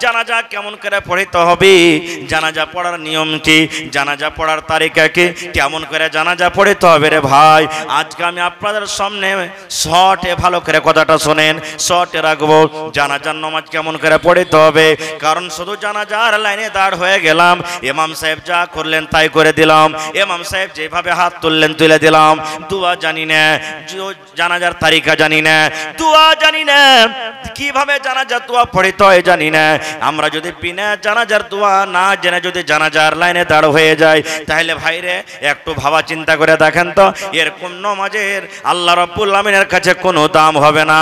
জানাজা কেমন করে পড়তে হবে, জানাজা পড়ার নিয়ম কি, জানাজা পড়ার তারিকা কি, কেমন করে জানাজা পড়তে হবে রে ভাই, আজকে আমি আপনাদের সামনে শর্টে ভালো করে কথাটা শোনেন, শর্টে রাখবো। জানাজার নামাজ কেমন করে পড়তে হবে, কারণ শুধু জানাজার লাইনে দাঁড় হয়ে গেলাম, ইমাম সাহেব যা করলেন তাই করে দিলাম, ইমাম সাহেব যেভাবে হাত তুললেন তুলে দিলাম, দোয়া জানি না, জানাজার তারিকা জানি না, দোয়া জানি না, কিভাবে জানাজার দোয়া পড়তে হয় জানি না। আমরা যদি বিনা জানাজার দোয়া না জেনে যদি জানাজার লাইনে দাঁড় হয়ে যায়, তাহলে ভাইরে একটু ভাবা চিন্তা করে দেখেন তো, এরকম নামাজের আল্লাহ রাব্বুল আমিনের কাছে কোনো দাম হবে না।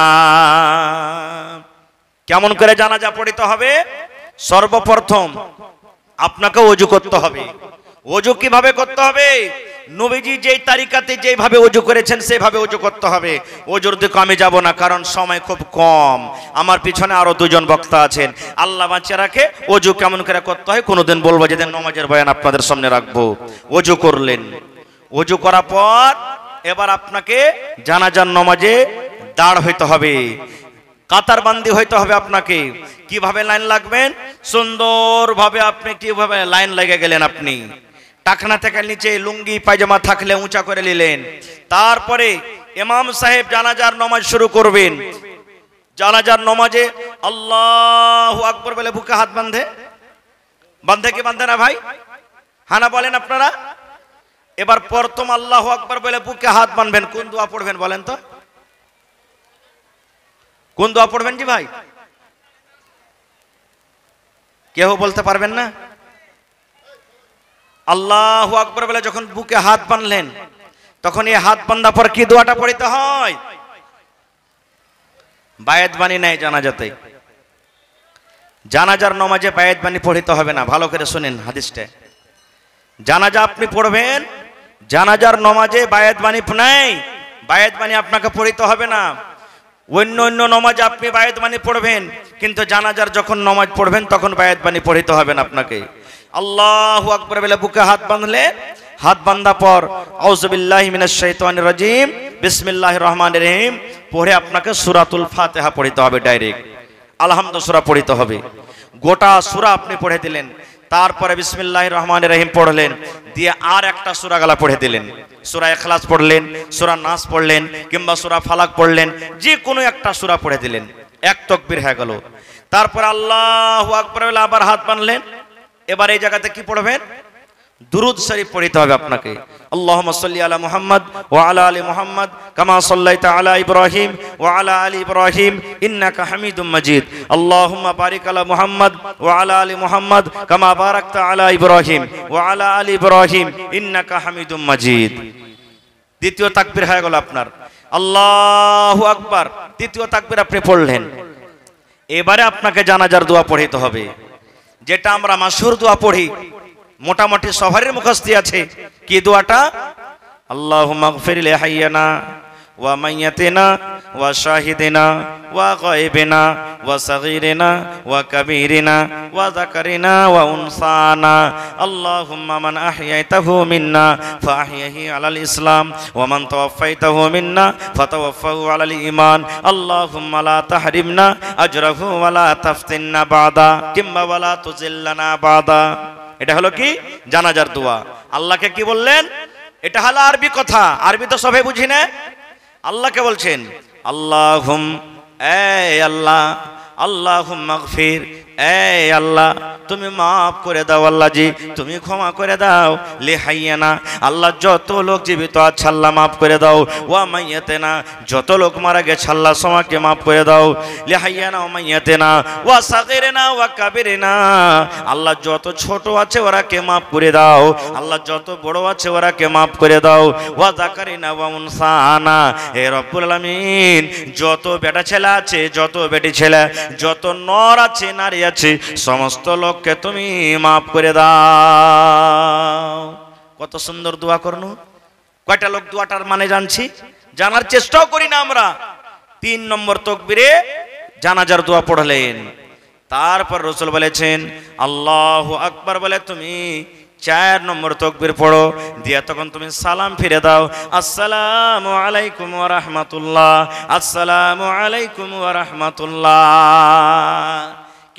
কেমন করে জানাজা পড়তে হবে? সর্বপ্রথম আপনাকে ওযু করতে হবে। ওযু কিভাবে করতে হবে? নবীজি যেই তারিকাতে যেভাবে ওযু করেছেন সেভাবে ওযু করতে হবে। ওযুর দিকে আমি যাব না, কারণ সময় খুব কম, আমার পিছনে আরো দুজন বক্তা আছেন, আল্লাহ বাঁচিয়ে রাখে। ওযু কেমন করে করতে হয় কোনোদিন বলবো, যেদিন নামাজের বয়ান আপনাদের সামনে রাখবো। ওযু করলেন, ওযু করার পর এবার আপনাকে জানাজার নামাজে দাঁড় হইতে হবে, কাতার বান্দি হইতে হবে আপনাকে। কিভাবে লাইন লাগবেন? সুন্দরভাবে আপনি কিভাবে লাইন লেগে গেলেন, আপনি টাকনা থেকে নিচে লুঙ্গি পায়জামা থাকলে উঁচা করে নিলেন, তারপরে ইমাম সাহেব জানাজার নামাজ শুরু করবেন। জানাজার নামাজে আল্লাহু আকবার বলে বুকে হাত বাঁধে, বাঁধে কি বাঁধে না ভাই? হানা বলেন আপনারা। এবার প্রথম আল্লাহু আকবার বলে বুকে হাত বাঁধবেন, কোন দোয়া পড়বেন বলেন তো? কোন দোয়া পড়বেন জি ভাই? কেউ বলতে পারবেন না? আল্লাহু আকবার বলে যখন বুকে হাত বাঁধলেন, তখন এই হাত বাঁধার পর কি দোয়াটা পড়তে হয়? বায়াত বাণী নাই জানাজাতে, জানাজার নামাজে বায়াত বাণী পড়তে হবে না। ভালো করে শুনেন হাদিসটা, জানাজা আপনি পড়বেন, জানাজার নামাজে বায়াত বাণী নাই, বায়াত বাণী আপনাকে পড়তে হবে না। অন্য অন্য নামাজে আপনি বায়াত বাণী পড়বেন, কিন্তু জানাজার যখন নামাজ পড়বেন তখন বায়াত বাণী পড়তে হবে না আপনাকে। আল্লাহু আকবার বলে বুকে হাত বাঁধলে, হাত বাঁধা পর আউযু বিল্লাহি মিনাশ শাইতানির রাজিম বিসমিল্লাহির রহমানির রহিম পড়ে আপনাকে সূরাতুল ফাতিহা পড়তে হবে, ডাইরেক্ট আলহামদুলিল্লাহ সূরা পড়তে হবে। গোটা সূরা আপনি পড়ে দিলেন, তারপরে বিসমিল্লাহির রহমানির রহিম পড়লেন, দিয়ে আর একটা সূরা গালা পড়ে দিলেন। সূরা ইখলাস পড়লেন, সূরা নাস পড়লেন, কিংবা সূরা ফালাক পড়লেন, যে কোনো একটা সূরা পড়ে দিলেন, এক তাকবীর হয়ে গেল। তারপর আল্লাহু আকবার বলে আবার হাত বাঁধলেন। এবার এই জায়গাতে কি পড়বেন? দুরুদ শরীফ পড়তে হবে আপনাকে। আল্লাহুম্মা সাল্লি আলা মুহাম্মদ ওয়া আলা আলি মুহাম্মদ কামা সাল্লাইতা আলা ইব্রাহিম ওয়া আলা আলি ইব্রাহিম ইন্নাকা হামিদুম মাজিদ। আল্লাহুম্মা বারিক আলা মুহাম্মদ ওয়া আলা আলি মুহাম্মদ কামা বারাকতা আলা ইব্রাহিম ওয়া আলা আলি ইব্রাহিম ইন্নাকা হামিদুম মাজিদ। দ্বিতীয় তাকবীর হয়ে গেল আপনার। আল্লাহু আকবার, তৃতীয় তাকবীর আপনি পড়লেন। এবারে আপনাকে জানাজার দোয়া পড়তে হবে, যেটা আমরা মাশহুর দোয়া পড়ি, মোটামুটি সবারই মুখস্থ আছে। কি দোয়াটা? আল্লাহুম্মা গফির লি হাইয়িনা ওয়া মাইয়াতিনা ওয়া শাহিদিনা ওয়া গায়বিনা ওয়া সাগীরিনা ওয়া কাবীরিনা ওয়া যাকারিনা ওয়া উনসানা। আল্লাহুম্মা মান আহইয়াতাহু মিন্না ফাআহইহি আলাল ইসলাম ওয়া মান তাওয়াফাইতাহু মিন্না ফাতাওয়াফাহু আলাল ঈমান। আল্লাহুম্মা লা তাহরিমনা আজরাহু ওয়া লা তাফতিননা বাদা কিংবা ওয়া লা তুযিল্লানা বাদা। এটা হলো কি? জানাজার দোয়া। আল্লাহকে কি বললেন? এটা হলো আরবি কথা, আরবি তো সবাই বুঝি না। আল্লাহকে বলছেন আল্লাহুম, এই আল্লাহ, আল্লাহুম্মা গফির, এই আল্লাহ তুমি মাফ করে দাও, আল্লাহ জি তুমি ক্ষমা করে দাও, লি হাইয়ানা আল্লাহ যত লোক জীবিত আছে আল্লাহ মাফ করে দাও, ওয়া মাইয়াতেনা যত লোক মারা গেছে আল্লাহ সবাইকে মাফ করে দাও, লি হাইয়ানা ওয়া মাইয়াতেনা ওয়া সাগীরিনা ওয়া কাবীরিনা আল্লাহ যত ছোট আছে ওরাকে মাফ করে দাও, আল্লাহ যত বড় আছে ওরাকে মাফ করে দাও, ওয়া যাকারিনা ওয়া উনসানা হে রব্বুল আলামিন যত বেটা ছেলে আছে, যত বেটি ছেলে, যত নর আছে নারী আছে, সমস্ত লোককে তুমি মাফ করে দাও। কত সুন্দর দোয়া করনু। কয়টা লোক দোয়াটার মানে জানছি, জানার চেষ্টাও করি না আমরা। 3 নম্বর তাকবীরে জানাজার দোয়া পড়লেন, তারপর রাসূল বলেছেন আল্লাহু আকবার বলে তুমি 4 নম্বর তাকবীর পড়ো, দিয়া তখন তুমি সালাম ফিরে দাও, আসসালামু আলাইকুম ওয়া রাহমাতুল্লাহ, আসসালামু আলাইকুম ওয়া রাহমাতুল্লাহ।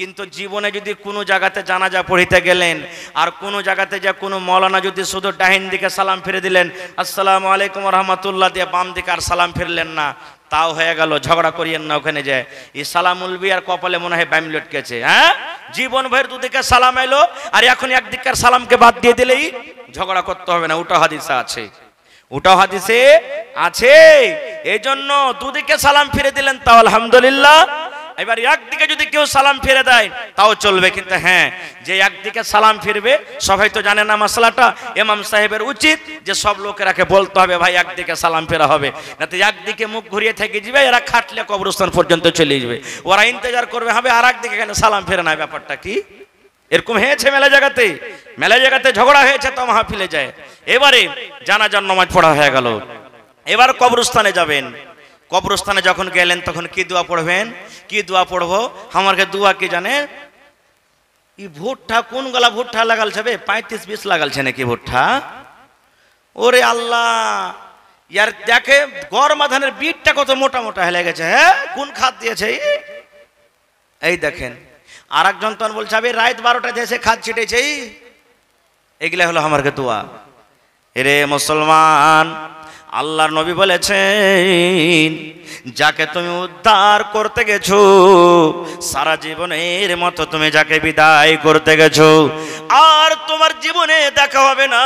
কিন্তু জীবনে যদি কোনো জায়গাতে জানাজা পড়িতে গেলেন আর কোনো জায়গাতে যা কোনো মৌলানা যদি শুধু ডাহিন দিকে সালাম ফিরে দিলেন আসসালামু আলাইকুম রহমতুল্লাহ দিয়ে বাম দিকে আর সালাম ফিরলেন না, তাও হয়ে গেল, ঝগড়া করিয়েন না ওখানে যায়। এই সালামুল বিয়ার কপালে মনে হয় ব্যাম লটকেছে। হ্যাঁ, জীবন ভর দুদিকে সালাম এলো আর এখন একদিকের সালামকে বাদ দিয়ে দিলেই ঝগড়া করতে হবে না। ওটা হাদিসে আছে, ওটাও হাদিসে আছে। এই জন্য দুদিকে সালাম ফিরে দিলেন তাও আলহামদুলিল্লাহ। এবার একদিকে যদি কেউ সালাম ফিরে দেয় তাও চলবে, কিন্তু হ্যাঁ, যে একদিকে সালাম ফিরবে সবাই তো জানে না মশলাটা, ইমাম সাহেবের উচিত যে সব লোকেরাকে বলতে হবে ভাই একদিকে সালাম ফেরা হবে, না তো একদিকে মুখ ঘুরিয়ে থেকে যাবে, এরা খাটলে কবরস্থান পর্যন্ত চলে যাবে, ওরা ইন্তজার করবে হবে আর একদিকে কেন সালাম ফেরে না। ব্যাপারটা কি এরকম হয়েছে মেলা জায়গাতে ঝগড়া হয়েছে তো মাহফিলে যায়। এবারে জানাজার নামাজ পড়া হয়ে গেল, এবার কবরস্থানে যাবেন। কবরস্থানে যখন গেলেন তখন কি দোয়া পড়বেন? কি দোয়া পড়বো? আমাকে দোয়া কি জানেন? ই ভুট্টা কোন গলা ভুট্টা লাগালছে বে, 35-20 লাগালছে নাকি ভুট্টা? ওরে আল্লাহ, ইয়ার দেখে গরমা ধানের বীজটা কত মোটা মোটা হয়ে গেছে। হ্যাঁ, কোন খাদ দিয়েছে? এই দেখেন। আর একজন তখন বলছে আমি রাত 12টা দেশে খাদ ছিটেছে। এগুলা হলো আমার দোয়া। এরে মুসলমান, আল্লাহর নবী বলেছেন যাকে তুমি উদ্ধার করতে গেছো সারা জীবনের মতো তুমি যাকে বিদায় করতে গেছো আর তোমার জীবনে দেখা হবে না,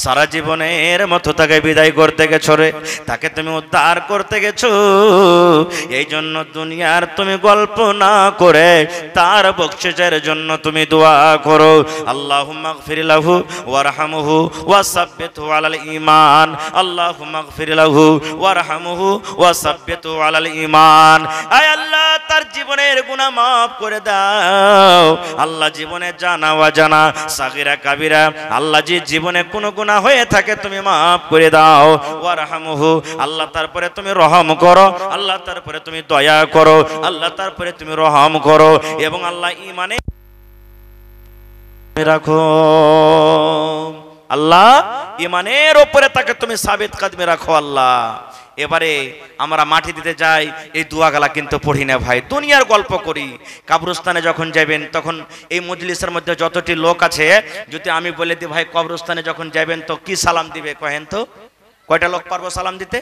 সারা জীবনের মতো তাকে বিদায় করতে গেছো রে, তাকে তুমি উদ্ধার করতে গেছো। এই জন্য দুনিয়ার তুমি গল্প না করে তার বকশিসের জন্য তুমি দোয়া করো, আল্লাহুম্মা গফির লাহু ওয়ারহামহু ওয়াসাব্বিতহু আলাল ঈমান, আল্লাহুম্মা গফির লাহু ওয়ারহামহু ওয়াসাব্বিতহু আলাল ঈমান। আয় আল্লাহ, তার জীবনের গুনাহ মাফ করে দাও। আল্লাহ জীবনে জানা অজানা সাগীরা কাবীরা আল্লাহ যে জীবনে কোনো গুনাহ হয়ে থাকে তুমি মাফ করে দাও। ওয়ারহামহু, আল্লাহ তারপরে তুমি রহম করো, আল্লাহ তারপরে তুমি দয়া করো, আল্লাহ তারপরে তুমি রহম করো, এবং আল্লাহ ঈমানে রাখো, আল্লাহ ঈমানের উপরে তাকে তুমি সাবিত কদমে রাখো আল্লাহ। এবারে আমরা মাটি দিতে যাই, এই দোয়াগুলা কিন্তু পড়ি না ভাই, দুনিয়ার গল্প করি। কবরস্থানে যখন যাবেন তখন এই মজলিসের মধ্যে যতটি লোক আছে যদি আমি বলে দিই ভাই কবরস্থানে যখন যাবেন তো কি সালাম দিবে কহেন তো? কয়টা লোক পারবো সালাম দিতে?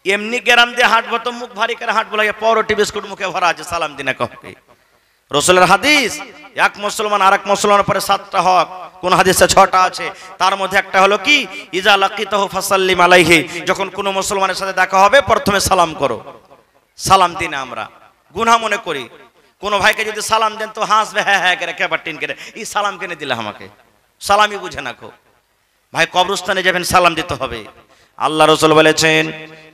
এমনি গ্রাম দিয়ে হাঁটবো তো মুখ ভারী করে হাঁটবো, লাগে পাউরুটি বিস্কুট মুখে ভরা আছে, সালাম দিনা কবে? রাসূলের হাদিস, এক মুসলমান আর এক মুসলমানের পরে 7টা হক, কোন হাদিসে 6টা আছে, তার মধ্যে একটা হলো কি ইজা লাকিতাহু ফাসাল্লিম আলাইহি, যখন কোন মুসলমানের সাথে দেখা হবে প্রথমে সালাম করো। সালাম দিন আমরা গুনাহ মনে করি, কোন ভাইকে যদি সালাম দেন তো হাসবে হ্যাঁ হ্যাঁ করে কেবাটিন করে, এই সালাম কেনে দিলে আমাকে? সালামই বুঝে না কো ভাই। কবরস্থানে যাবেন সালাম দিতে হবে। আল্লাহ রাসূল বলেছেন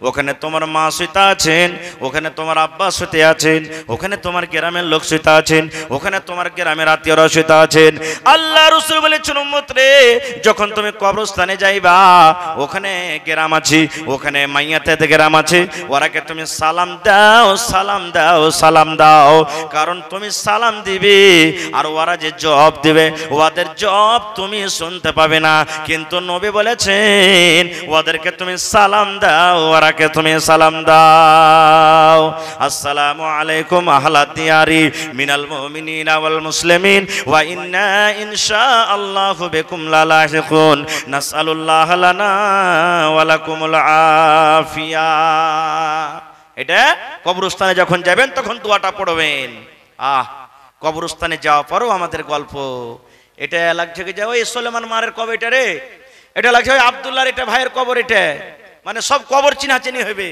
ওখানে তোমার মা শুইতে আছেন, ওখানে তোমার আব্বা শুইতে আছেন, ওখানে তোমার গ্রামের লোক শুইতে আছেন, ওখানে তোমার গ্রামের আত্মীয়রা শুইতে আছেন। আল্লাহ রাসূল বলেছেন উম্মত রে, যখন তুমি কবরস্থানে যাইবা ওখানে গ্রাম আছে, ওখানে মাইয়াতে গ্রাম আছে, ওরাকে তুমি সালাম দাও, সালাম দাও, সালাম দাও, কারণ তুমি সালাম দিবে আর ওরা যে জবাব দিবে ওদের জবাব তুমি শুনতে পাবে না। কিন্তু নবী বলেছেন ওদেরকে তুমি সালাম দাও, ওরাকে তুমি সালাম দাও। আসসালামু আলাইকুম আহলা দিয়ারি মিনাল মুমিনিনা ওয়াল মুসলিমিন ওয়া ইন্না ইনশাআল্লাহু বিকুম লালাহিকুন নাসআলুল্লাহ লানা ওয়া লাকুমুল আফিয়া। এটা কবরস্থানে যখন যাবেন তখন দোয়াটা পড়বেন। কবরস্থানে যাওয়ার পরও আমাদের গল্প এটা লাগছে কি যে ওই সুলেমান মারের কবে এটা রে, এটা লাগছে ওই আব্দুল্লাহর এটা ভাইয়ের কবর, এটা মানে সব কবর চিনাচিনি হবে।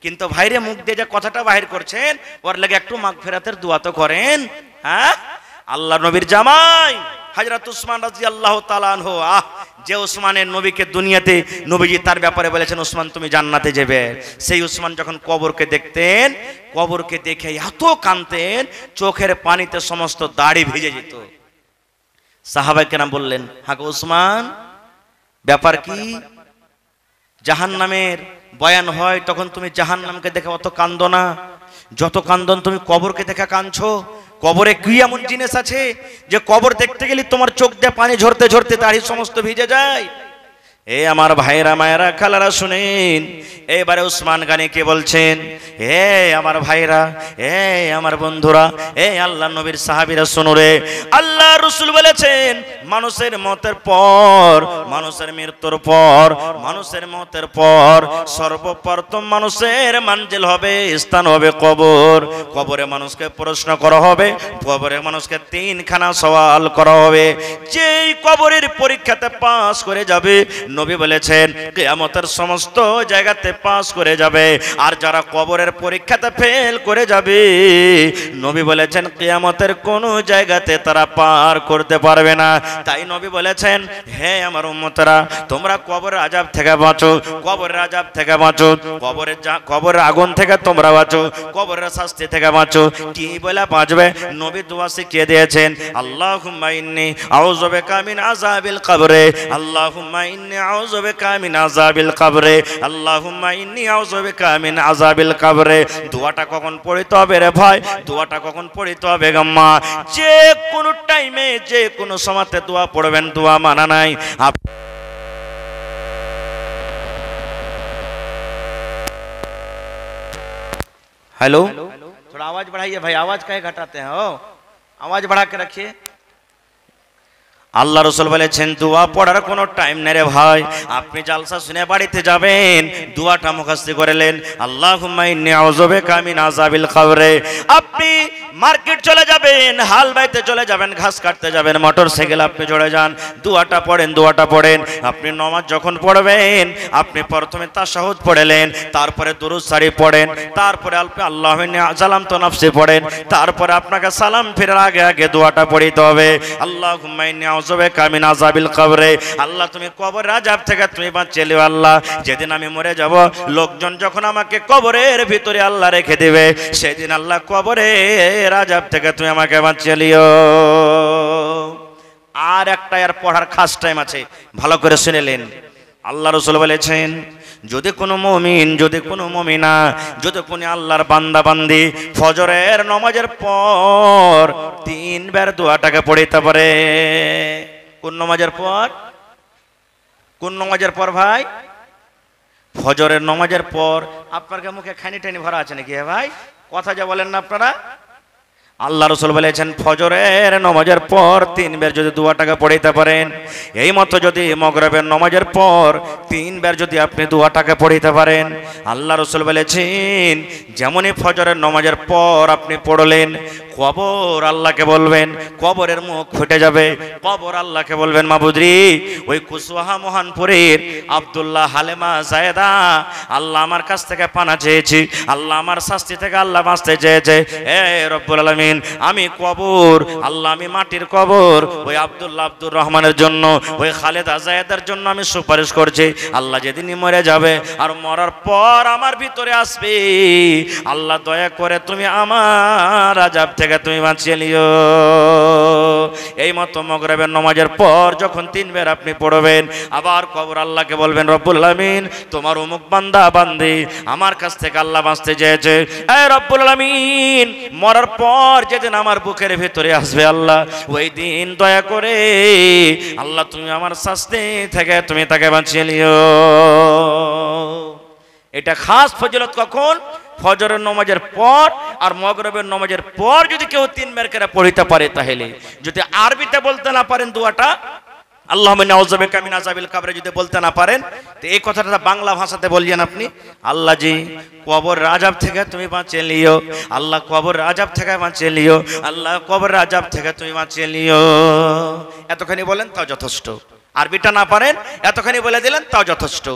কিন্তু ভাইরে মুখ দিয়ে যে কথাটা বাহির করছেন ওর লাগে একটু মাগফিরাতের দোয়া তো করেন। হ্যাঁ, আল্লাহ নবীর জামাই হযরত উসমান রাদিয়াল্লাহু তাআলা আনহু, যে উসমানের নবীকে দুনিয়াতে নবীজি তার ব্যাপারে বলেছেন উসমান তুমি জান্নাতে যাবে, সেই উসমান যখন কবরকে দেখতেন, কবরকে দেখে এত কাঁদতেন চোখের পানিতে সমস্ত দাড়ি ভিজে যেত। সাহাবায়ে কেরাম বললেন হ্যাঁ গো উসমান, ব্যাপার কি? জাহান্নামের বয়ান হয় তখন তুমি জাহান্নামকে দেখে অত কান্দো না, যত কান্দন তুমি কবরকে দেখে কাঁদছো। কবরে কি এমন জিনিস আছে যে কবর দেখতে গেলে তোমার চোখ দিয়ে পানি ঝরতে ঝরতে দাড়ি সমস্ত ভিজে যায়? এ আমার ভাইরা মায়েরা খালারা শুনেন, এবারে উসমান গানি কে বলছেন, হে আমার ভাইরা, হে আমার বন্ধুরা, হে আল্লাহ নবীর সাহাবীরা শুনো রে, আল্লাহ রাসূল বলেছেন মানুষের মতের পর, মানুষের মৃত্যুর পর, মানুষের মতের পর সর্বপ্রথম মানুষের মানজিল হবে, স্থান হবে কবর। কবরে মানুষকে প্রশ্ন করা হবে, কবরে মানুষকে তিনখানা সওয়াল করা হবে। যেই কবরের পরীক্ষাতে পাস করে যাবে, নবী বলেছেন কিয়ামতের সমস্ত জায়গাতে পাস করে যাবে। আর যারা কবরের পরীক্ষাতে ফেল করে যাবে, নবী বলেছেন কিয়ামতের কোন জায়গাতে তারা পার করতে পারবে না। তাই নবী বলেছেন, হে আমার উম্মতরা, তোমরা কবরের আযাব থেকে বাঁচো, কবরের আযাব থেকে বাঁচো, কবরের আগুন থেকে তোমরা বাঁচো, কবরের শাস্তি থেকে বাঁচো। কি বলে বাঁচবে? নবী দোয়া শিখিয়ে দিয়েছেন, আল্লাহুম্মা ইন্নী আউযু বিকা মিন আযাবিল কবরে, আল্লাহুম্মা ইন্নী আউযু বিকা মিন আযাবিল কবরে, আল্লাহুম্মা ইন্নী আউযু বিকা মিন আযাবিল কবরে। দোয়াটা কখন পড়তে হবে রে ভাই? দোয়াটা কখন পড়তে হবে গাম্মা? যে কোনো টাইমে, যে কোনো সময়তে দোয়া পড়বেন, দোয়া মানা নাই। हेलो, थोड़ा आवाज बढ़ाइए भाई, आवाज काहे घटाते हैं? हो, आवाज बढ़ा के रखिए। আল্লাহ রাসূল বলেছেন দোয়া পড়ার কোনো টাইম নেই রে ভাই। আপনি জালসা শুনে বাড়িতে যাবেন, দোয়াটা মুখস্থ করলেন, আল্লাহুম্মা ইন্নী আউযু বিকা মিন আযাবিল কবরে। আপনি মার্কেট চলে যাবেন, হাল বাইতে চলে যাবেন, ঘাস কাটতে যাবেন, মোটরসাইকেল আপনি চড়ে যান, দোয়াটা পড়েন, দোয়াটা পড়েন। আপনি নামাজ যখন পড়বেন, আপনি প্রথমে তাশাহুদ পড়লেন, তারপরে দুরূদ শরীফ পড়েন, তারপরে আল্লাহুম্মা ইন্নী যালামতু নাফসি পড়েন, তারপরে আপনাকে সালাম ফেরার আগে আগে দোয়াটা পড়তে হবে, আল্লাহুম্মা ইন্নী আউযু বিকা মিন আযাবিল কবরে। আল্লাহ তুমি কবরের আযাব থেকে তুমি বাঁচিয়ে লিও আল্লাহ। যেদিন আমি মরে যাব, লোকজন যখন আমাকে কবরের ভিতরে আল্লাহ রেখে দেবে, সেদিন আল্লাহ কবরের আযাব থেকে তুমি আমাকে বাঁচিয়ে লিও। আর একটা এর পড়ার খাস টাইম আছে, ভালো করে শুনেলেন। আল্লাহ রাসূল বলেছেন যদি কোনো মুমিন, যদি কোনো মুমিনা, যদি কোনো আল্লাহর বান্দা বান্দি ফজরের নামাজের পর 3 বার দোয়াটাকে পড়তে পারে। কোন নামাজের পর? কোন নামাজের পর ভাই? ফজরের নামাজের পর। আপনার মুখে খানি টানি ভরা আছে নাকি ভাই? কথা যা বলেন না আপনারা। আল্লাহ রাসূল বলেছেন ফজরের নামাজের পর 3 বার যদি দোয়াটাকে পড়তে পারেন, এই মতো যদি মাগরিবের নামাজের পর 3 বার যদি আপনি দোয়াটাকে পড়তে পারেন, আল্লাহ রাসূল বলেছেন যেমনই ফজরের নামাজের পর আপনি পড়লেন, কবর আল্লাহকে বলবেন, কবরের মুখ ফুটে যাবে। কবর আল্লাহকে বলবেন মাবুদরি, ওই কুসওয়াহা মোহনপুরের আব্দুল্লাহ হালেমা জায়েদা, আল্লাহ আমার কাছ থেকে পানা চেয়েছি, আল্লাহ আমার শাস্তি থেকে আল্লাহ বাঁচতে চেয়েছে, হে রব্বুল আলামিন আমি কবর, আল্লাহ আমি মাটির কবর ওই আব্দুল্লাহ আব্দুর রহমানের জন্য, ওই খালেদা জায়েদার জন্য আমি সুপারিশ করছি। আল্লাহ যেদিনই মরে যাবে আর মরার পর আমার ভিতরে আসবে, আল্লাহ দয়া করে তুমি আমার আযাব থেকে তুমি বাঁচিয়ে নিও। এই মতো মাগরিবের নামাজের পর যখন 3 বার আপনি পড়বেন, আবার কবর আল্লাহকে বলবেন রব্বুল আলামিন তোমার অমুক বান্দা বান্দি আমার কাছ থেকে আল্লাহ বাঁচতে চেয়েছে, হে রব্বুল আলামিন মরার পর যেদিন আমার বুকের ভিতরে আসবে আল্লাহ, ওই দিন দয়া করে আল্লাহ তুমি আমার শাস্তি থেকে তুমি তাকে বাঁচিয়ে নিও। এটা খাস ফজিলত কখন? ফজরের নামাজের পর আর মাগরিবের নামাজের পর যদি কেউ 3 বার করে পড়তে পারে, তাহলে যদি আরবিতে বলতে না পারেন দোয়াটা আল্লাহুম্মা ইন্নী আউযু বিকা মিন আযাবিল কবরে যদি বলতে না পারেন, তো এই কথাটা বাংলা ভাষাতে বললেন আপনি, আল্লাহ জি কবরের আযাব থেকে তুমি বাঁচিয়ে নিও, আল্লাহ কবরের আযাব থেকে বাঁচিয়ে নিও, আল্লাহ কবরের আযাব থেকে তুমি বাঁচিয়ে নিও। এতখানি বলেন তাও যথেষ্ট। আরবিটা না পারেন এতখানি বলে দিলেন তাও যথেষ্ট।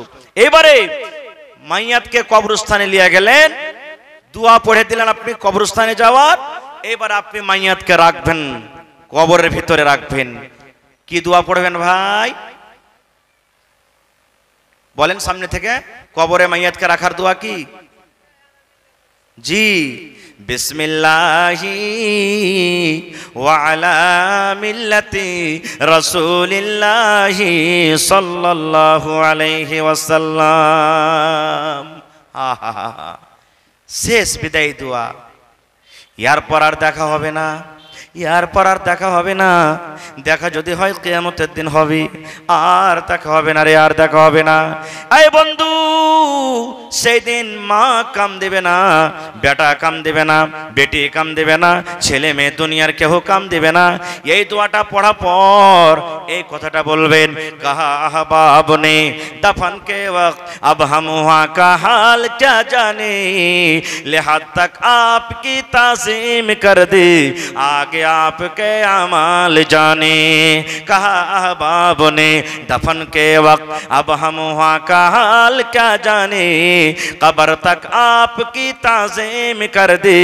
এবারে মাইয়াতকে কবরস্থানে নিয়ে গেলেন, দোয়া পড়ে দিলেন আপনি কবরস্থানে যাওয়ার। এবার আপনি মাইয়াতকে রাখবেন, কবরের ভিতরে রাখবেন। কি দোয়া পড়বেন ভাই বলেন সামনে থেকে? কবরে মাইয়াতকে রাখার দোয়া কি? জি, বিসমিল্লাহি ওয়া আলা মিল্লাতি রাসূলিল্লাহি সাল্লাল্লাহু আলাইহি ওয়াসাল্লাম। শেষ বিদায় দোয়া। এরপর আর দেখা হবে না। এরপর আর দেখা হবে না। দেখা যদি হয় কিয়ামতের দিন হবে, আর দেখা হবে না রে, আর দেখা হবে না। এই বন্ধু, সেই দিন মা কাম দেবে না, বেটা কাম দেবে না, বেটি কাম দেবে না, ছেলে মেয়ে দুনিয়ার কেউ কাম দেবে না। এই দোয়াটা পড়া পর এই কথাটা বলবেন, কাহা আহবাব নে দফন কে वक्त अब हम वहाँ का हाल क्या जाने, लिहाज तक आपकी ताज़ीम कर दी, आगे आपके अमाल जाने। कहा अहबाब ने दफन के वक्त अब हम वहाँ का हाल क्या जाने, कब्र तक आपकी ताज़ीम कर दी,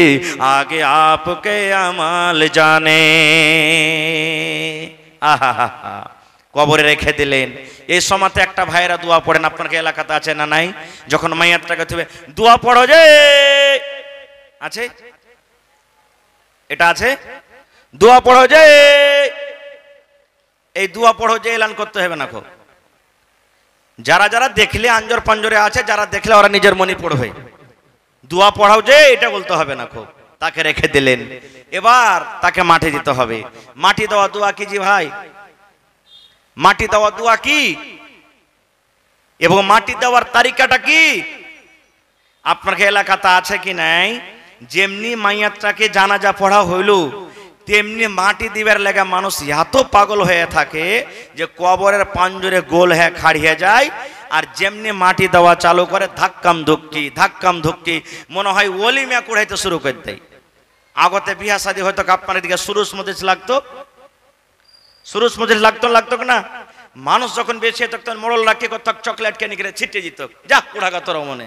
आगे आपके अमाल जाने। आहा हा हा, কবরে রেখে দিলেন। এই সময়তে একটা ভাইরা দোয়া পড়েন, আপনার এলাকাতে আছে না নাই? যখন মাইয়াতটাকে তুলে দোয়া পড়ো যে আছে, এটা আছে, দোয়া পড়ো যে, এই দোয়া পড়ো যে এলান করতে হবে না। খুব যারা যারা দেখলে আঞ্জর পাঞ্জরে আছে, যারা দেখলে ওরা নিজের মনে পড়বে, দোয়া পড়াও যে এটা বলতে হবে না। খুব তাকে রেখে দিলেন, এবার তাকে মাটি দিতে হবে। মাটি দেওয়া দোয়া কি জি ভাই? মাটি দেওয়া দোয়া কি এবং মাটি দেওয়ার তারিকাটা কি আপনার এলাকাতে আছে কি নাই? যেমনি মাইয়াতটাকে জানাজা পড়া হইল, তেমনি মাটি দিবার লাগা মানুষ এত পাগল হয়ে থাকে যে কবরের পাঞ্জরে গোল হয়ে খাড়িয়ে যায়। আর যেমনি মাটি দেওয়া চালু করে ধাক্কাম ধুক্কি মনে হয় ওলিমা কুড়াইতে শুরু করে দেয়। আগতে বিয়া শাদী হয়তো আপনার দিকে সুরুজ মজলিস লাগতো, সুরুজ মজলিস লাগতো না? মানুষ যখন বেশি তখন মোড়ল রাখি করতো, চকলেট কেনে করে ছিটিয়ে দিত, যা কুড়াগা তোর মনে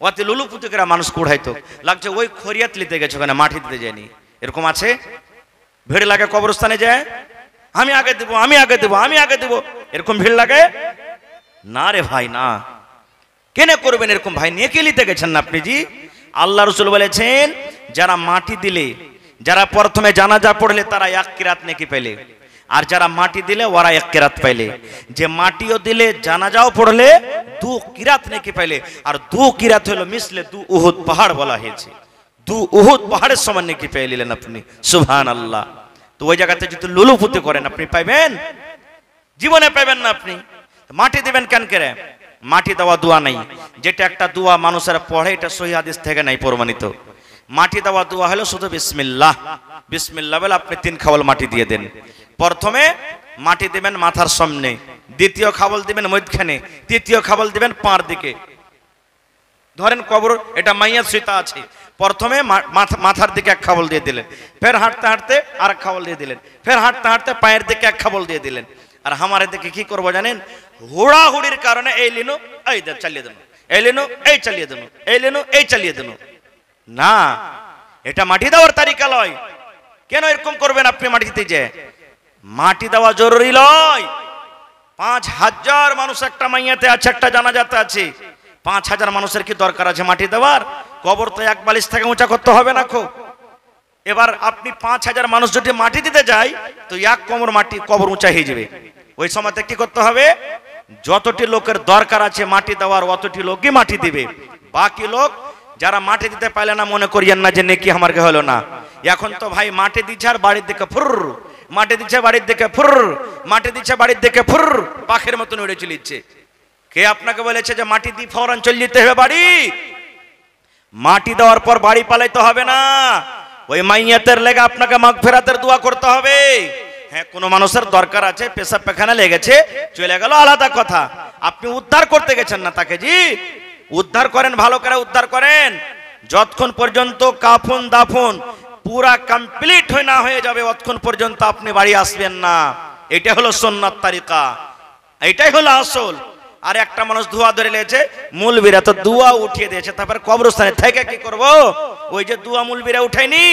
ওতে লুলু পুতুকেরা মানুষ কুড়াইতো। লাগছে ওই খরিয়াত লিতে গেছে, ওখানে মাটি দিতে যায়নি। এরকম আছে? ভিড় লাগে কবরস্থানে যায়, আমি আগে দেবো, এরকম ভিড় লাগে না রে ভাই, না। কেন করবেন এরকম ভাই? নেকি লিতে গেছেন না আপনি জি। আল্লাহ রাসূল বলেছেন, যারা মাটি দিলে, যারা প্রথমে জানাজা পড়লে তারা 1 কিরাত নেকি পেলে, আর যারা মাটি দিলে ওরা 1 কিরাত পাইলে। যে মাটিও দিলে জানাজাও পড়লে 2 কিরাত নেকি পাইলে। আর 2 কিরাত হলো মিসলে 2 উহুদ পাহাড় বলা হয়েছে। 2 উহুদ পাহাড়ের সমান নেকি পেয়ে নিলেন আপনি। সুবহানাল্লাহ। তো ওই জায়গাতে যদি লুলুপুতি করেন আপনি পাইবেন? জীবনে পাইবেন না আপনি। মাটি দিবেন কেন করে? মাটি দেওয়া দোয়া নাই, যেটা একটা দোয়া মানুষের পড়ে, এটা সহিহ হাদিস থেকে নাই প্রমাণিত। মাটি দেওয়া দোয়া হলো শুধু বিসমিল্লাহ, বিসমিল্লাহ বলে আপনি 3 খাবল মাটি দিয়ে দেন। প্রথমে মাটি দিবেন মাথার সামনে, দ্বিতীয় খাবল দিবেন মধ্যখানে, তৃতীয় খাবল দিবেন পার দিকে। ধরেন কবর এটা মাইয়াত সুতা আছে, প্রথমে মাথার দিকে 1 খাবল দিয়ে দিলেন, ফের হাঁটতে হাঁটতে আর 1 খাবল দিয়ে দিলেন, ফের হাঁটতে হাঁটতে পায়ের দিকে 1 খাবল দিয়ে দিলেন। আর আমাদের দিকে কি করবো জানেন? হুড়াহুড়ির কারণে এই লিনু এই চালিয়ে দেন, এই লিনু এই চালিয়ে দেন, এই লিনু এই চালিয়ে দেন। না, এটা মাটি দেওয়ার তারিকা লয়। কেন এরকম করবেন আপনি? মাটিতে যে মাটি দেওয়া জরুরি লয়। 5000 মানুষ একটা মাইয়াতে আছে, একটা জানাজাতে আছে। 5000 মানুষের কি দরকার আছে মাটি দেওয়ার? কবর তো 1 বালিশ থেকে উঁচা করতে হবে না খুব। এবার আপনি 5000 মানুষ যদি মাটি দিতে যায় তো 1 কোমর মাটি কবর উঁচা হয়ে যাবে। ওই সময়তে কি করতে হবে? যতটি লোকের দরকার আছে মাটি দেওয়ার অতটি লোকই মাটি দিবে। বাকি লোক যারা মাটি দিতে পারলে না মনে করিয়েন না যে নেকি আমার কে হলো না। এখন তো ভাই মাটি দিচ্ছে আর বাড়ির দিকে ফুর, মাটি দিচ্ছে বাড়ির দিকে ফুর, মাটি দিচ্ছে বাড়ির দিকে ফুর, পাখির মতন উড়ে চলিচ্ছে। কে আপনাকে বলেছে যে মাটি দিয়ে ফৌরান চলে যেতে হবে বাড়ি? মাটি দেওয়ার পর বাড়ি পালাইতে হবে না। ওই মাইয়াতের লেগে আপনাকে মাগফিরাতের দোয়া করতে হবে। হ্যাঁ, কোনো মানুষের দরকার আছে, পেশাব পায়খানা লেগেছে, চলে গেল, আলাদা কথা। আপনি উদ্ধার করতে গেছেন না তাকে, জি উদ্ধার করেন, ভালো করে উদ্ধার করেন। যতক্ষণ পর্যন্ত কাফন দাফন পুরা কমপ্লিট না হয়ে যাবে ততক্ষণ পর্যন্ত আপনি বাড়ি আসবেন না। এটা হলো সুন্নাত তারিকা, এটাই হলো আসল। আর একটা মানুষ ধোয়া ধরে লেগেছে, মুলবিরা তো দোয়া উঠিয়ে দিয়েছে, তারপর কবরস্থানে থেকে কি করব? ওই যে দোয়া মুলবিরা উঠায়নি,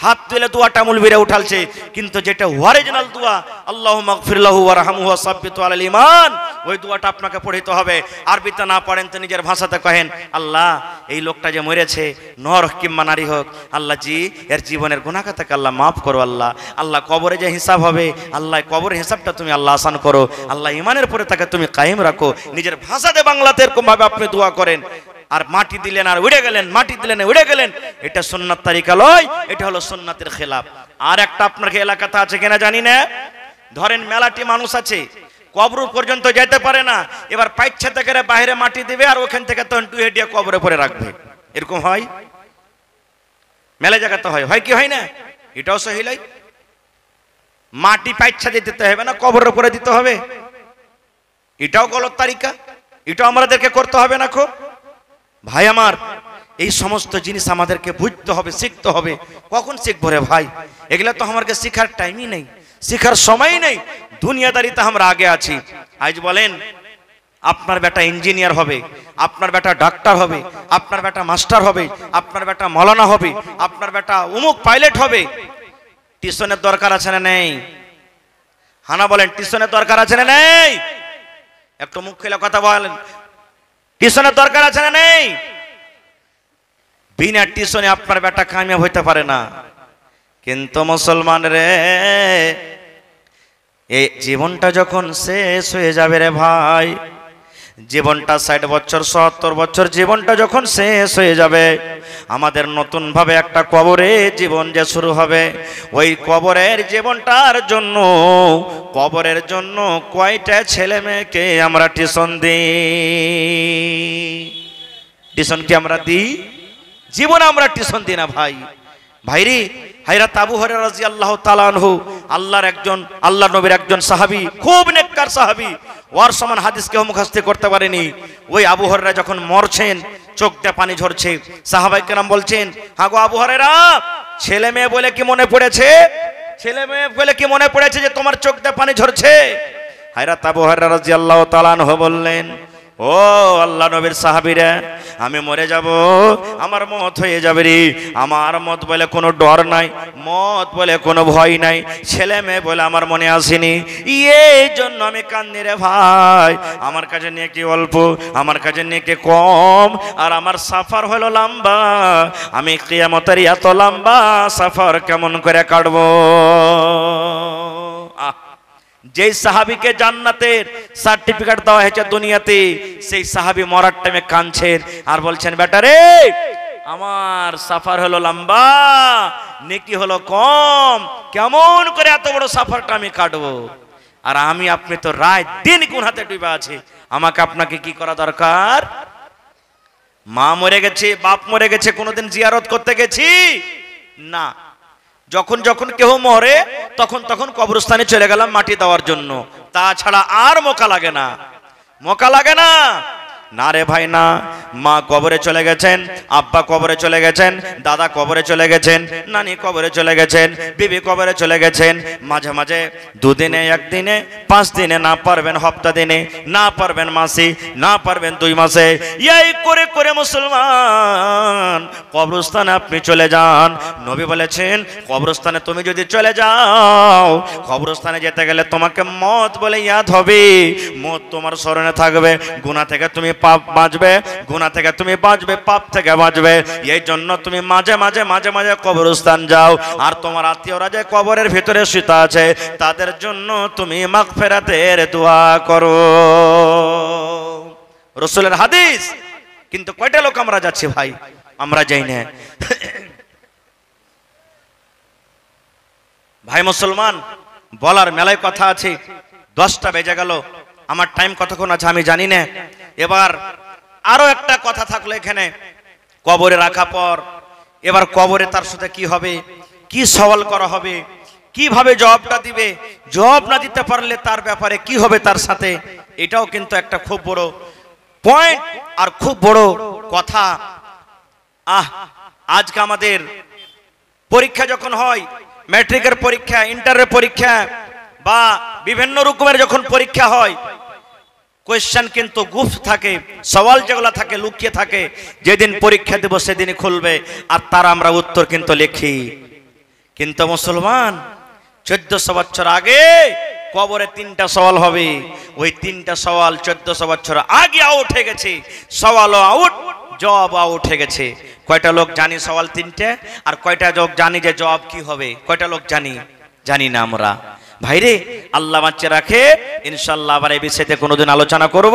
হাত তুলে দোয়াটা মুলবিরা উঠালছে, কিন্তু যেটা অরিজিনাল দোয়া আল্লাহুম্মা গফির লাহু ওয়ারহামহু ওয়া সাব্বিতহু আলাল ঈমান, ওই দোয়াটা আপনাকে পড়তে হবে। আরবিতে না পড়েন তো নিজের ভাষাতে কহেন, আল্লাহ এই লোকটা যে মরেছে, নর কিংবা নারী হোক, আল্লাহ জি এর জীবনের গুনাহ খাতাকে আল্লাহ মাফ করো। আল্লাহ আল্লাহ কবরে যে হিসাব হবে, আল্লাহ কবরের হিসাবটা তুমি আল্লাহ আসান করো। আল্লাহ ঈমানের পরে তাকে তুমি কায়েম রাখো। নিজের ভাষাতে বাংলাতে এরকম ভাবে আপনি দোয়া করেন, আর মাটি দিলেন আর উড়ে গেলেন, মাটি দিলেন উড়ে গেলেন, এটা সুন্নাত তরিকা লয়, এটা হলো সুন্নাতের খেলাফ। আর একটা আপনার এলাকাতে আছে কিনা জানি না, ধরেন মেলাটি মানুষ আছে, কবর পর্যন্ত যেতে পারে না, এবার পাইচ্ছা থেকে বাইরে মাটি দিবে আর ওখান থেকে তখন টুয়ে দিয়ে কবরে পরে রাখবে। এরকম হয় মেলা জায়গাতে, হয় কি হয় না? এটাও সহি লয়। মাটি পাইচ্ছা দিয়ে দিতে হবে না, কবরের উপরে দিতে হবে, এটাও গলত তারিকা, এটাও আমাদেরকে করতে হবে না। খুব ভাই আমার, এই সমস্ত জিনিস আমাদেরকে বুঝতে হবে, শিখতে হবে। কখন শিখবো রে ভাই? এগুলো তো আমাকে শিখার টাইমই নেই, শিখার সময় নেই, দুনিয়াদারিতে আমরা আগে আছি। আজ বলেন আপনার বেটা ইঞ্জিনিয়ার হবে, আপনার বেটা ডাক্তার হবে, আপনার বেটা মাস্টার হবে, আপনার বেটা মৌলানা হবে, আপনার বেটা অমুক পাইলট হবে, টিউশনের দরকার আছে না নেই? হানা বলেন, টিউশনের দরকার আছে না নেই? একটু মুখ খুলে কথা বলেন, টিউশনের দরকার আছে না নেই? বিনা টিউশনে আপনার বেটা কামিয়াব হইতে পারে না। কিন্তু মুসলমান রে, এই জীবনটা যখন শেষ হয়ে যাবে রে ভাই, জীবনটা 60 বছর 70 বছর জীবনটা যখন শেষ হয়ে যাবে, আমাদের নতুন ভাবে একটা কবরে জীবন যে শুরু হবে। ওই কবরের জীবনটার জন্য, কবরের জন্য কয়টা ছেলে মেয়েকে আমরা টিউশন দিই? টিউশন কি আমরা দিই? জীবনে আমরা টিউশন দিই না ভাই। ভাইরি হযরত আবু হুরায়রা রাদিয়াল্লাহু তাআলা আনহু, আল্লাহর একজন, আল্লাহ নবীর একজন সাহাবী, খুব নেককার সাহাবী, ওর সমান হাদিস কেউ মুখস্থ করতে পারেনি। ওই আবু হুরায়রা যখন মরছেন, চোখ দিয়ে পানি ঝরছে, সাহাবায়ে কেরাম বলছেন, হ্যাঁ গো আবু হুরায়রা, ছেলে মেয়ে বলে কি মনে পড়েছে? ছেলে মেয়ে বলে কি মনে পড়েছে যে তোমার চোখ দিয়ে পানি ঝরছে? হযরত আবু হুরায়রা রাদিয়াল্লাহু তাআলা আনহু বললেন, ও আল্লাহ নবীর সাহাবীরা, আমি মরে যাব, আমার মত হয়ে যাবে রে, আমার মত বলে কোনো ডর নাই, মত বলে কোনো ভয় নাই, ছেলে মেয়ে বলে আমার মনে আসেনি, এই জন্য আমি কান্দি রে ভাই। আমার কাছে নিয়ে কি অল্প, আমার কাছে নিয়ে কি কম, আর আমার সফর হলো লম্বা, আমি কিয়ামতের এত লম্বা সফর কেমন করে কাটবো? যেই সাহাবীকে জান্নাতের সার্টিফিকেট দেওয়া হয়েছে দুনিয়াতে, সেই সাহাবী মরার টাইমে কাঁদছেন আর বলছেন, বেটা রে, আমার সফর হলো লম্বা, নেকি হলো কম, কেমন করে এত বড় সফরটা আমি কাটবো? আর আমি আপনি তো রাত দিন গুনাতে ডুবে আছি। আমাকে আপনাকে কি করা দরকার? মা মরে গেছে, বাপ মরে গেছে, কোনোদিন জিয়ারত করতে গেছি না। যখন যখন কেউ মরে তখন তখন কবরস্থানে চলে গেলাম মাটি দেওয়ার জন্য, তাছাড়া আর মৌকা লাগে না, মৌকা লাগে না। না রে ভাই না, মা কবরে চলে গেছেন, আব্বা কবরে চলে গেছেন, দাদা কবরে চলে গেছেন, নানি কবরে চলে গেছেন, বিবি কবরে চলে গেছেন। মাঝে মাঝে 2 দিনে, 1 দিনে, 5 দিনে, না পারবেন সপ্তাহ দিনে, না পারবেন মাসে, না পারবেন 2 মাসে, এই করে করে মুসলমান কবরস্থানে আপনি চলে যান। নবী বলেছেন, কবরস্থানে তুমি যদি চলে যাও, কবরস্থানে যেতে গেলে তোমাকে মত বলে ইয়াদ হবে, মত তোমার স্মরণে থাকবে, গুনাহ থেকে তুমি পাপ বাঁচবে, গুনাহ থেকে তুমি বাঁচবে, পাপ থেকে বাঁচবে। এই জন্য তুমি মাঝে মাঝে মাঝে মাঝে কবরস্থান যাও, আর তোমার আত্মীয়রা যে কবরের ভিতরে শুয়ে আছে তাদের জন্য তুমি মাগফিরাতের দোয়া করো। রাসূলের হাদিস। কিন্তু কয়টা লোক আমরা যাচ্ছি ভাই? আমরা যাই না ভাই মুসলমান। বলার মেলায় কথা আছে, 10টা বেজে গেল, আমার টাইম কতক্ষণ আছে আমি জানি না। এবার আরো একটা কথা থাকলো এখানে, কবরে রাখা পর এবার কবরে তার সাথে কি হবে, কি সওয়াল করা হবে, কিভাবে জবাবটা দিবে, জবাব না দিতে পারলে তার ব্যাপারে কি হবে তার সাথে, এটাও কিন্তু একটা খুব বড় পয়েন্ট আর খুব বড় কথা। আজকে আমাদের পরীক্ষা যখন হয়, ম্যাট্রিকের পরীক্ষা, ইন্টারের পরীক্ষা বা বিভিন্ন রকমের যখন পরীক্ষা হয়, কোয়েশ্চেন কিন্তু গুপ্ত থাকে, সওয়াল যেগুলো থাকে লুকিয়ে থাকে, যেদিন পরীক্ষা দেব সেদিনই খুলবে, আর তার আমরা উত্তর কিন্তু লিখি। কিন্তু মুসলমান 1400 বছর আগে কবরে 3টা সওয়াল হবে, ওই 3টা সওয়াল 1400 বছর আগে আউট হয়ে গেছে, সওয়ালও আউট, জবাব আউট হয়ে গেছে। কয়টা লোক জানি সওয়াল 3টে, আর কয়টা লোক জানি যে জবাব কি হবে? কয়টা লোক জানি? জানি না আমরা। ভাইরে আল্লাহ বাঁচিয়ে রাখে, ইনশাআল্লাহ আবার এই বিষয়তে কোনোদিন আলোচনা করব।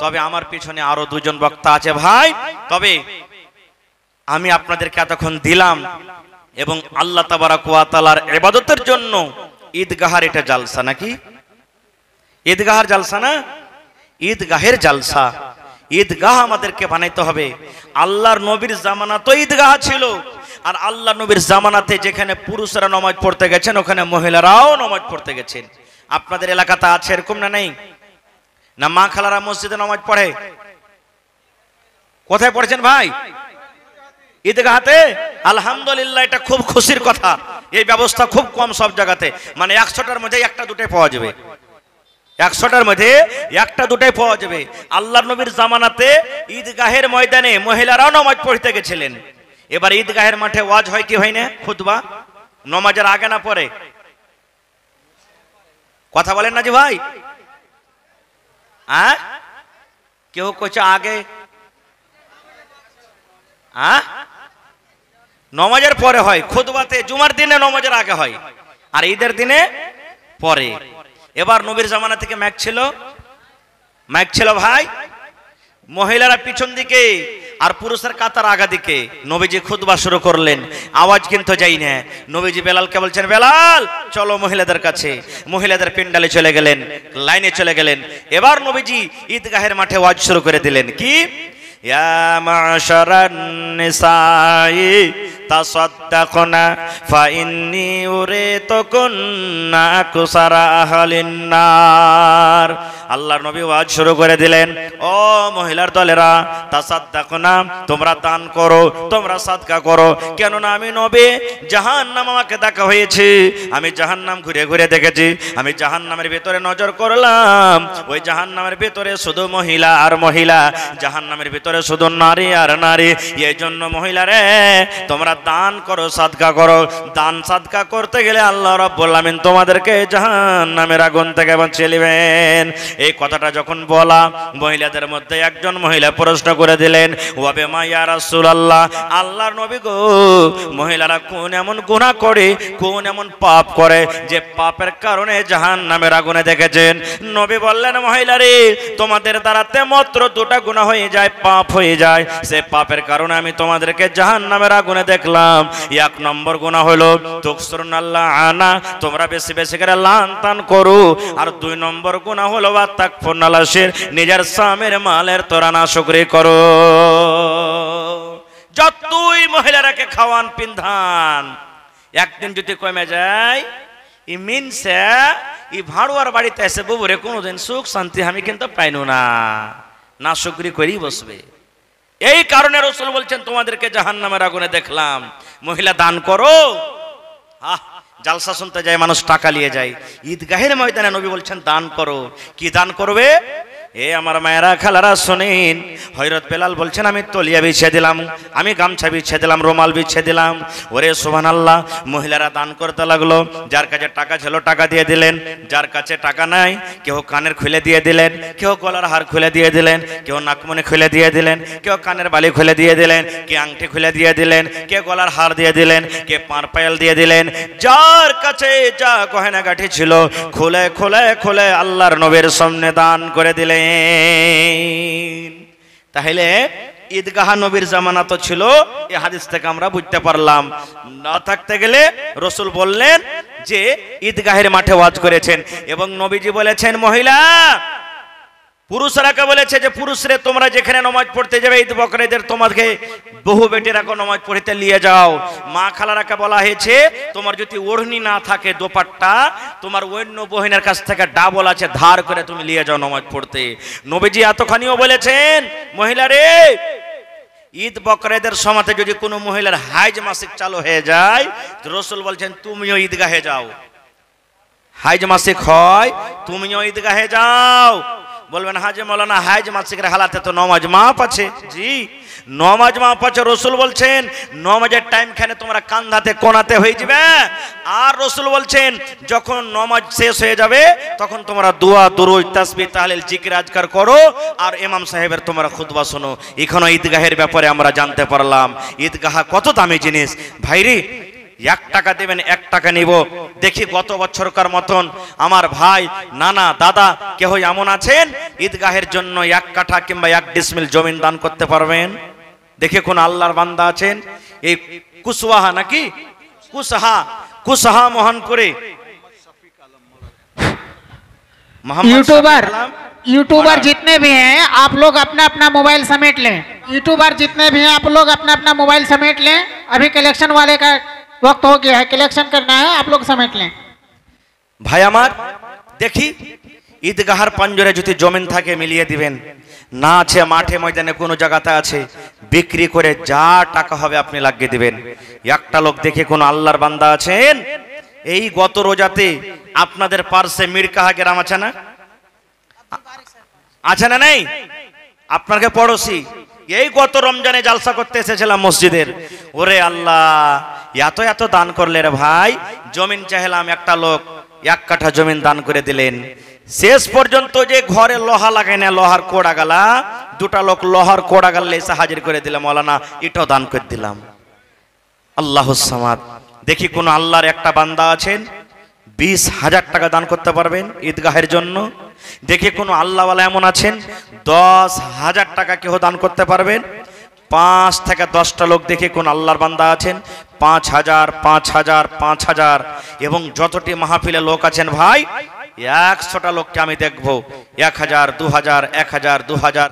তবে আমার পিছনে আরো দুজন বক্তা আছে ভাই, তবে আমি আপনাদেরকে এতক্ষণ দিলাম এবং আল্লাহ তাবারাক ওয়া তাআলার ইবাদতের জন্য ঈদগাহের এটা জালসা নাকি? ঈদগাহের জালসা না, ঈদগাহের জালসা। ঈদগাহ আমাদেরকে বানাইতে হবে। আল্লাহর নবীর জামানা তো ঈদগাহ ছিল, আর আল্লাহ নবীর জামানাতে যেখানে পুরুষরা নামাজ পড়তে গেছেন ওখানে মহিলারাও নামাজ পড়তে গেছেন। আপনাদের এলাকাতে আছে এরকম না নেই? না মা খালারা মসজিদে নামাজ পড়ে? কোথায় পড়েছেন ভাই? ঈদগাহতে। আলহামদুলিল্লাহ, এটা খুব খুশির কথা। এই ব্যবস্থা খুব কম সব জায়গাতে, মানে 100টার মধ্যে একটা দুটাই পাওয়া যাবে, 100টার মধ্যে একটা দুটাই পাওয়া যাবে। আল্লাহর নবীর জামানাতে ঈদগাহের ময়দানে মহিলারাও নামাজ পড়তে গেছিলেন। এবার ঈদগাহের মাঠে ওয়াজ হয় কি হয় না? খুতবা নামাজের আগে না পরে? কথা বলেন না জি ভাই? কেউ কইছে আগে, নামাজের পরে হয়। খুতবাতে জুমার দিনে নামাজের আগে হয়, আর ঈদের দিনে পরে। এবার নবীর জামানা থেকে মাইক ছিল ভাই, মহিলারা পিছন দিকে আর পুরুষের কাতার আগা দিকে। নবীজি খুতবা শুরু করলেন, আওয়াজ কিন্তু যাই না। নবীজি বেলালকে বলছেন, বেলাল চলো মহিলাদের কাছে। মহিলাদের পেন্ডালে চলে গেলেন, লাইনে চলে গেলেন। এবার নবীজি ঈদগাহের মাঠে ওয়াজ শুরু করে দিলেন, কি? ইয়া মাশারান নিসাই তাসাদ্দাকনা ফাইন্নী উরিতুকুন্না আকসারা আহলিন নার। আল্লাহর নবী ওয়াজ শুরু করে দিলেন, ও মহিলার দলেরা, তাসাদ্দাকনা, তোমরা দান করো, তোমরা সাদকা করো। কেননা আমি নবী, জাহান্নাম আমাকে দেখা হয়েছে, আমি জাহান্নাম ঘুরে ঘুরে দেখেছি। আমি জাহান্নামের ভিতরে নজর করলাম, ওই জাহান্নামের ভিতরে শুধু মহিলা আর মহিলা, জাহান্নামের ভিতরে শুধু নারী আর নারী। এই জন্য মহিলারে তোমরা দান করো, সাদকা করো। দান সাদকা করতে গেলে আল্লাহ রাব্বুল আমিন তোমাদেরকে জাহান্নামের আগুন থেকে বাঁচিয়ে নেবেন। এই কথাটা যখন বলা, মহিলাদের মধ্যে একজন মহিলা প্রশ্ন করে দিলেন, ওয়া বিমা ইয়া রাসূলুল্লাহ, আল্লাহর নবী গো, মহিলারা কোন এমন গুনাহ করে, কোন এমন পাপ করে যে পাপের কারণে জাহান্নামের আগুনে দেখেছেন? নবী বললেন, মহিলারে, তোমাদের দ্বারাতে মাত্র দুটা গুনাহ হয়ে যায়, পাপ হয়ে যায়। সে পাপের কারণে আমি তোমাদেরকে জাহান্নামের আগুনে দেখলাম। এক নম্বর গুনাহ হলো তুকসুরুনাল্লাহ আনা, তোমরা বেশি বেশি করে লান তান করো। আর 2 নম্বর গুনাহ হলো তাকফুরনালাসির, নিজের স্বামীর মালের তোরা নাশকরি করো। যতই মহিলারাকে খাওয়ান পিন্ধান, একদিন যদি কমে যায়, ই মিনসে ই ভাড়ুয়ার বাড়িতে এসে বুবুরে কোনোদিন সুখ শান্তি আমি কিন্তু পাইনু না, নাশকরি করেই বসবে। এই কারণে রাসূল বলছেন, তোমাদেরকে জাহান্নামের আগুনে দেখলাম। মহিলা দান করো। জালসা শুনতে যায় মানুষ, টাকা নিয়ে যায়। ঈদগাহের ময়দানে নবী বলছেন দান করো। কি দান করবে? এ আমার মায়েরা খালারা শোনেন, হযরত বেলাল বলছেন, আমি তলিয়া বিছিয়ে দিলাম, আমি গামছা বিছিয়ে দিলাম, রুমাল বিছিয়ে দিলাম। ওরে সুবহানাল্লাহ, মহিলারা দান করতে লাগলো। যার কাছে টাকা ছিল টাকা দিয়ে দিলেন, যার কাছে টাকা নাই কেউ কানের খুলে দিয়ে দিলেন, কেউ গলার হার খুলে দিয়ে দিলেন, কেউ নাকমণি খুলে দিয়ে দিলেন, কেউ কানের বালি খুলে দিয়ে দিলেন, কে আংটি খুলে দিয়ে দিলেন, কে গলার হার দিয়ে দিলেন, কে পার পায়াল দিয়ে দিলেন। যার কাছে যা গহনা গাঁঠি ছিল খুলে খুলে খুলে আল্লাহর নবীর সামনে দান করে দিলেন। তাহলে ঈদগাহ নবীর জামানা তো ছিল, এই হাদিস থেকে আমরা বুঝতে পারলাম। না থাকতে গেলে রাসূল বললেন যে ঈদগাহের মাঠে ওয়াজ করেছেন, এবং নবীজি বলেছেন, মহিলা পুরুষরাকে বলেছে যে পুরুষরে তোমরা যেখানে নামাজ পড়তে যাবে ঈদ বকরীদের, তোমাকে বহু বেটিরাকে নামাজ পড়তে নিয়ে যাও। মা খালারাকে বলা হয়েছে, তোমার যদি ওড়নি না থাকে, দোপাট্টা, তোমার অন্য বহিনের কাছ থেকে ডাবল আছে, ধার করে তুমি নিয়ে যাও নামাজ পড়তে। নবীজি এতখানিও বলেছেন, মহিলারে ঈদ বকরীদের সময়তে যদি কোনো মহিলার হাইজ মাসিক চালু হয়ে যায়, রাসূল বলছেন তুমিও ঈদগাহে যাও। হাইজ মাসিক হয়, তুমিও ঈদগাহে যাও। বলবেন, হাজে মৌলানা হাইজ মাসিকের হালাতে তো নমাজ মাপ আছে। জি, নমাজ মাপ আছে। রাসূল বলছেন নমাজের টাইম খানে তোমরা কান্ধাতে কোনাতে হয়ে যাবে। আর রাসূল বলছেন যখন নমাজ শেষ হয়ে যাবে তখন তোমরা দোয়া, দুরূদ, তাসবিহ, তাহলিল, জিকির আজকার করো, আর ইমাম সাহেবের তোমরা খুতবা শোনো। এখনো ঈদগাহের ব্যাপারে আমরা জানতে পারলাম ঈদগাহ কত দামি জিনিস। ভাইরে, 1 টাকা দেবেন, 1 টাকা নিব। দেখি গত বছরকার মতন আমার ভাই, নানা, দাদা কেউ এমন আছেন ঈদগাহের জন্য 1 কাঠা কিংবা 1 ডিসমিল জমিন দান করতে পারবেন? দেখে কোন আল্লাহর বান্দা আছেন? এই কুশওয়াহা নাকি কুশাহা মোহনপুরে यूट्यूबर जितने भी हैं आप लोग अपना अपना मोबाइल समेट लें। यूट्यूबर जितने भी हैं आप लोग अपना अपना मोबाइल समेट लें। अभी कलेक्शन वाले का वक्त हो गया है, कलेक्शन करना है, आप लोग समेट लें। ভাই আমার, দেখি ঈদগাহার পাঞ্জরে যদি জমিন থাকে মিলিয়ে দিবেন, না আছে মাঠে ময়দানে কোনো জায়গাতে আছে, বিক্রি করে যা টাকা হবে আপনি লাগিয়ে দিবেন। একটা লোক দেখে কোন আল্লাহর বান্দা আছেন? এই গত রোজাতে আপনাদের পার্শ্বে মিরকাহা গ্রাম আছে না? আছে না? নেই? আপনাকে পড়োশি এই গত রমজানে জালসা করতে এসেছিলাম মসজিদের। ওরে আল্লাহ, এত এত দান করলে রে ভাই। জমিন চাইলাম, একটা লোক 1 কাঠা জমিন দান করে দিলেন। শেষ পর্যন্ত যে ঘরে লোহা লাগাই না, লোহার কোড়া গালা, 2টা লোক লোহার কোড়া গালে এসে হাজির করে দিলাম, মৌলানা এটাও দান করে দিলাম। আল্লাহুস সামাদ। দেখি কোন আল্লাহর একটা বান্দা আছেন 20,000 টাকা দান করতে পারবেন ঈদগাহের জন্য? দেখি কোন আল্লাহওয়ালা এমন আছেন 10,000 টাকা কেউ দান করতে পারবেন? 5 থেকে 10টা লোক দেখে কোন আল্লাহর বান্দা আছেন 5,000 5,000 5,000। এবং যতটি মাহফিলে লোক আছেন ভাই, 100টা লোককে আমি দেখবো 1,000 2,000 1,000 2,000